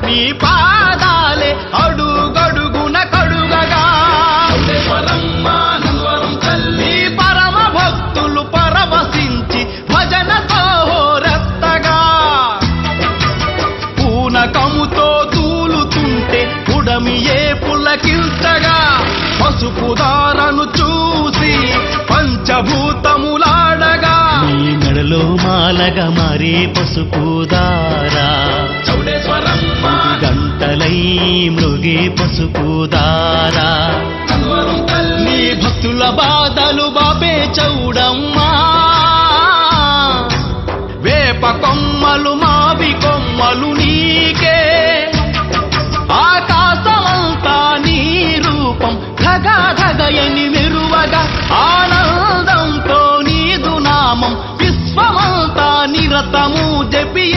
నీ పాదాలే అడుగడుగున కడుగగా నీ పరమ భక్తులు పరవశించి భజనతో రస్తగా పూనకముతో తూలుతుంటే ఉడమియే పులకించగా పసుపు దారను చూసి పంచభూతములాడగా నీ మెడలో మాలగా మారే పసుపు దారా గంటలై మృగే పసుపు దారా నీ భక్తుల బాధలు బాపే చౌడమ్మా వేప కొమ్మలు